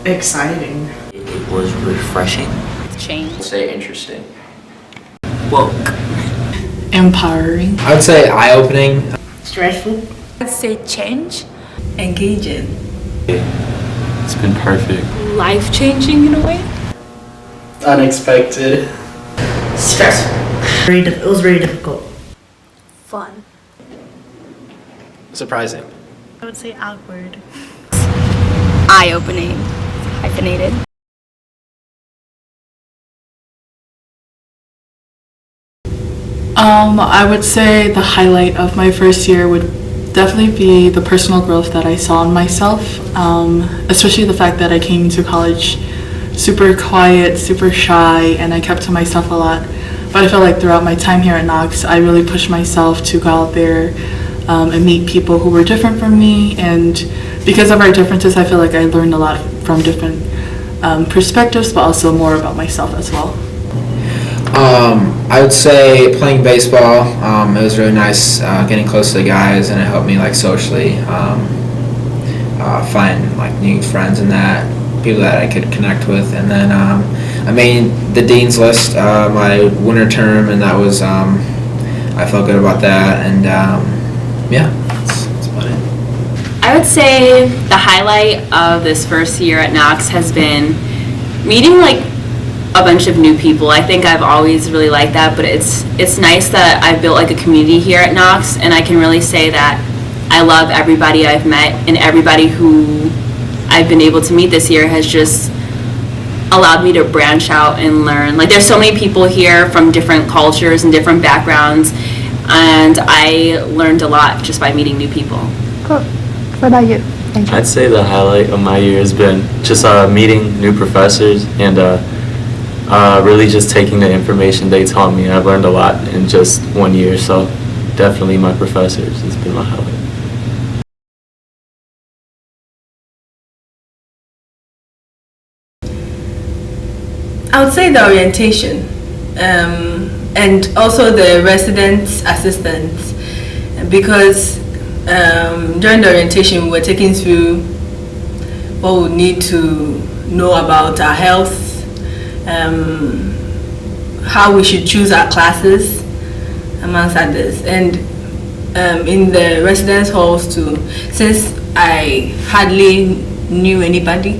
Exciting. It was refreshing. Change. Say interesting. Woke. Empowering. I would say eye-opening. Stressful. I'd say change. Engaging. It's been perfect. Life-changing in a way. Unexpected. Stressful. It was very difficult. Fun. Surprising. I would say awkward. Eye-opening. Hyphenated. I would say the highlight of my first year would definitely be the personal growth that I saw in myself, especially the fact that I came to college super quiet, super shy, and I kept to myself a lot. But I feel like throughout my time here at Knox, I really pushed myself to go out there and meet people who were different from me, and because of our differences, I feel like I learned a lot from different perspectives, but also more about myself as well. I would say playing baseball. It was really nice getting close to the guys, and it helped me like socially find like new friends and that people that I could connect with. And then I made the dean's list my winter term, and that was I felt good about that. And yeah, that's about it. I would say the highlight of this first year at Knox has been meeting like a bunch of new people. I think I've always really liked that, but it's nice that I've built like a community here at Knox, and I can really say that I love everybody I've met, and everybody who I've been able to meet this year has just allowed me to branch out and learn. Like there's so many people here from different cultures and different backgrounds, and I learned a lot just by meeting new people. Cool. What about you? Thank you. I'd say the highlight of my year has been just meeting new professors and really just taking the information they taught me. I've learned a lot in just 1 year, so definitely my professors has been my highlight. I would say the orientation and also the resident assistants, because during the orientation we were taken through what we need to know about our health, how we should choose our classes, amongst others. And in the residence halls too, since I hardly knew anybody.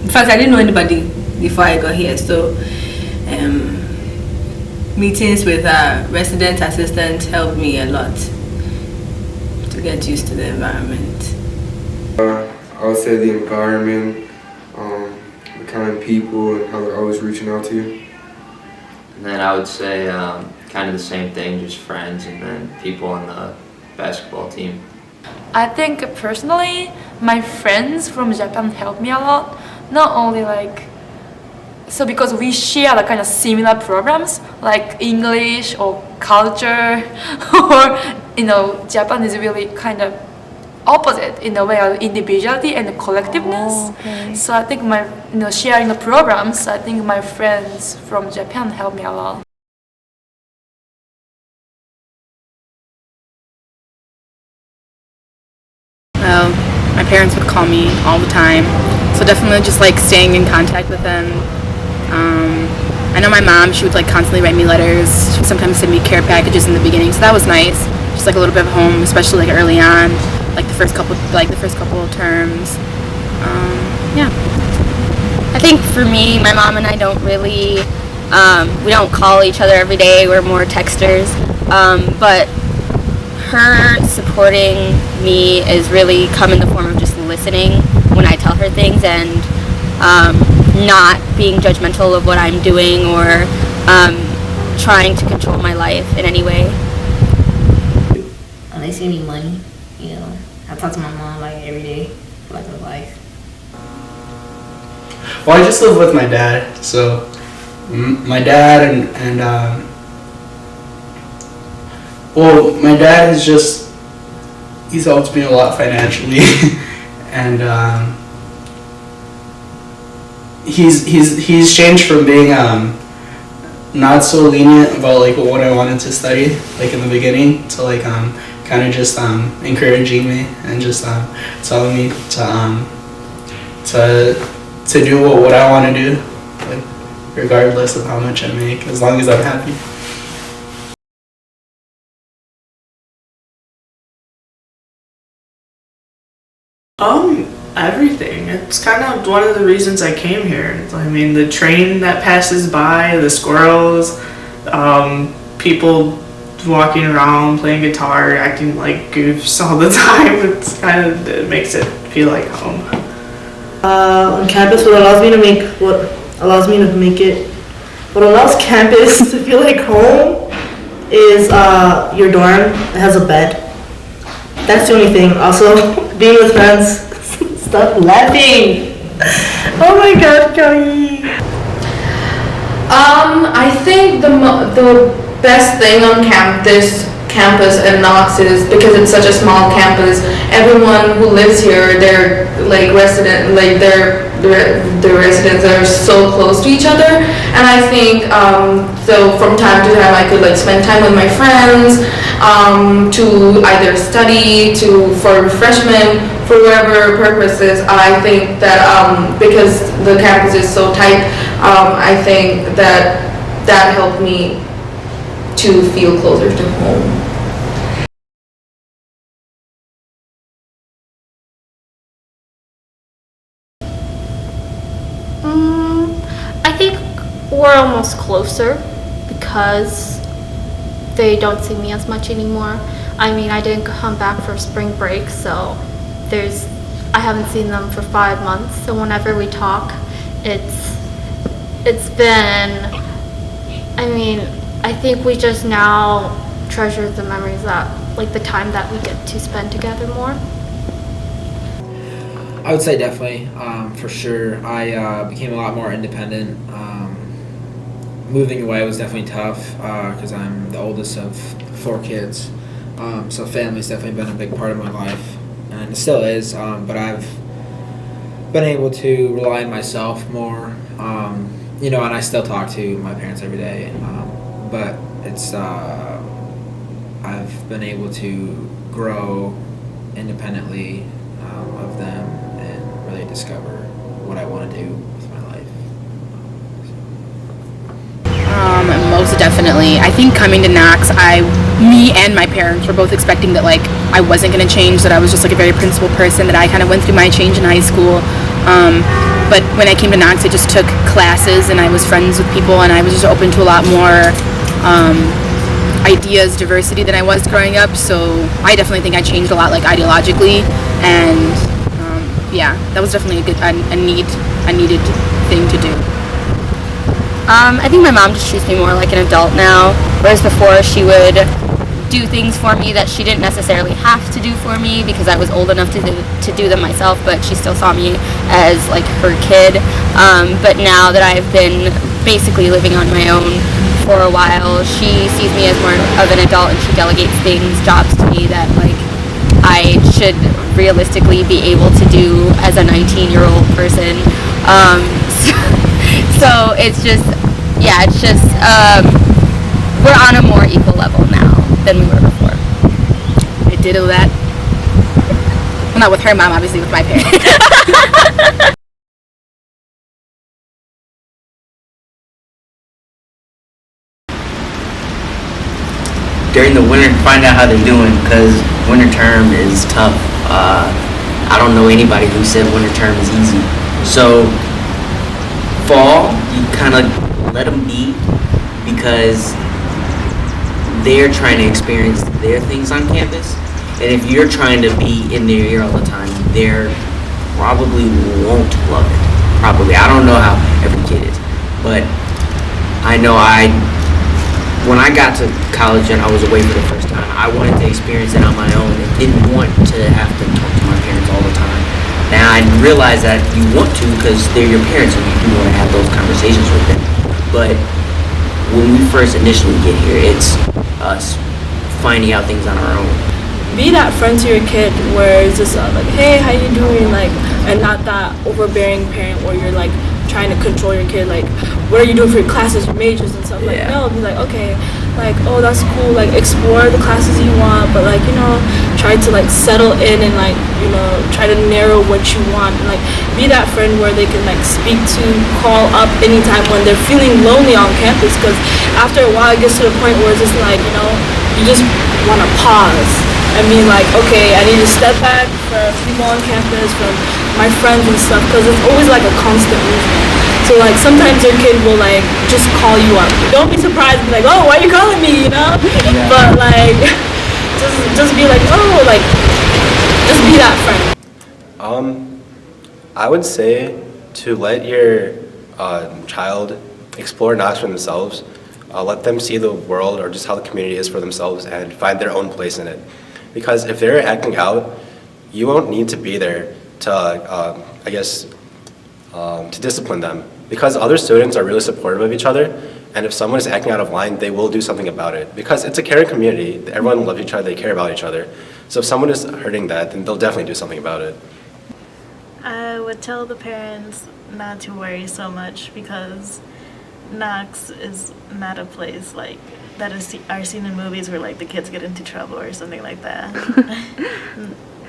In fact, I didn't know anybody before I got here, so meetings with our resident assistant helped me a lot to get used to the environment. I would say the environment, the kind of people, and how they're always reaching out to you. And then I would say kind of the same thing, just friends, and then people on the basketball team. I think personally, my friends from Japan helped me a lot. Not only so because we share the kind of similar programs like English or culture, or Japan is really kind of opposite in the way of individuality and collectiveness. Oh, okay. So I think my sharing the programs, I think my friends from Japan helped me a lot. My parents would call me all the time, so definitely just staying in contact with them. I know my mom, she would constantly write me letters. She would sometimes send me care packages in the beginning, so that was nice. Just a little bit of home, especially early on, the first couple of terms. Yeah. I think for me, my mom and I don't really, we don't call each other every day, we're more texters, but her supporting me is really come in the form of just listening when I tell her things, and not being judgmental of what I'm doing or trying to control my life in any way. They send me money, I talk to my mom every day for her life. Well, I just live with my dad, so my dad and well, my dad is he's helped me a lot financially, and he's changed from being not so lenient about what I wanted to study in the beginning to kind of just encouraging me and just telling me to do what I want to do, like regardless of how much I make, as long as I'm happy. Everything. It's kind of one of the reasons I came here. I mean, the train that passes by, the squirrels, people walking around, playing guitar, acting like goofs all the time. It makes it feel like home. On campus, what allows campus to feel like home is your dorm. It has a bed. That's the only thing. Also, being with friends. Stop laughing. Oh my god, Kelly. I think the best thing on this campus at Knox is because it's such a small campus, everyone who lives here, they're like the residents are so close to each other, and I think so from time to time I could like spend time with my friends to either study, for refreshment, for whatever purposes. I think that because the campus is so tight, I think that helped me to feel closer to home. I think we're almost closer because they don't see me as much anymore. I mean, I didn't come back for spring break, so I haven't seen them for 5 months. So whenever we talk, it's been, I mean, I think we just now treasure the memories like the time that we get to spend together more. I would say definitely, for sure. I became a lot more independent. Moving away was definitely tough because I'm the oldest of 4 kids. So family's definitely been a big part of my life, and it still is. But I've been able to rely on myself more, and I still talk to my parents every day. But it's I've been able to grow independently of them and really discover what I want to do with my life. Most definitely. I think coming to Knox, me and my parents were both expecting that like I wasn't going to change, that I was just like a very principled person, that I kind of went through my change in high school. But when I came to Knox, I just took classes and I was friends with people and I was just open to a lot more ideas, diversity than I was growing up. So I definitely think I changed a lot, like ideologically, and yeah, that was definitely a needed thing to do. I think my mom just treats me more like an adult now, whereas before she would do things for me that she didn't necessarily have to do for me because I was old enough to do them myself, but she still saw me as like her kid. But now that I've been basically living on my own for a while, she sees me as more of an adult and she delegates jobs to me that like I should realistically be able to do as a 19-year-old person. So it's just, we're on a more equal level now than we were before. I ditto that. Well, not with her mom, obviously with my parents. During the winter, find out how they're doing, because winter term is tough. I don't know anybody who said winter term is easy. So fall, you kind of let them be, because they're trying to experience their things on campus, and if you're trying to be in their ear all the time, they probably won't love it. Probably. I don't know how every kid is, but I know when I got to college and I was away for the first time, I wanted to experience it on my own and didn't want to have to talk to my parents all the time. Now I realize that you want to, because they're your parents and you do want to have those conversations with them. But when we first initially get here, it's us finding out things on our own. Be that friend to your kid where it's just like, hey, how you doing? Like, and not that overbearing parent where you're like trying trying to control your kid, like, what are you doing for your classes, your majors and stuff. Like, no, be like, okay, like, oh, that's cool, like, explore the classes you want, but like, you know, try to like settle in and like, you know, try to narrow what you want, and like be that friend where they can like speak to, call up anytime when they're feeling lonely on campus, because after a while it gets to the point where it's just like, you know, you just want to pause and be like, okay, I need to step back from people on campus, from my friends and stuff, because it's always like a constant movement. So like sometimes your kid will like just call you up. Don't be surprised, be like, oh, why are you calling me, you know? Yeah. But like just be like, oh, like just be that friend. I would say to let your child explore Knox for themselves. Let them see the world or just how the community is for themselves and find their own place in it. Because if they're acting out, you won't need to be there to, to discipline them. Because other students are really supportive of each other, and if someone is acting out of line, they will do something about it. Because it's a caring community, everyone loves each other, they care about each other. So if someone is hurting that, then they'll definitely do something about it. I would tell the parents not to worry so much, because Knox is not a place like that are seen in movies where like the kids get into trouble or something like that.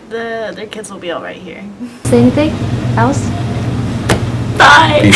Their kids will be all right here. Say anything else? Bye.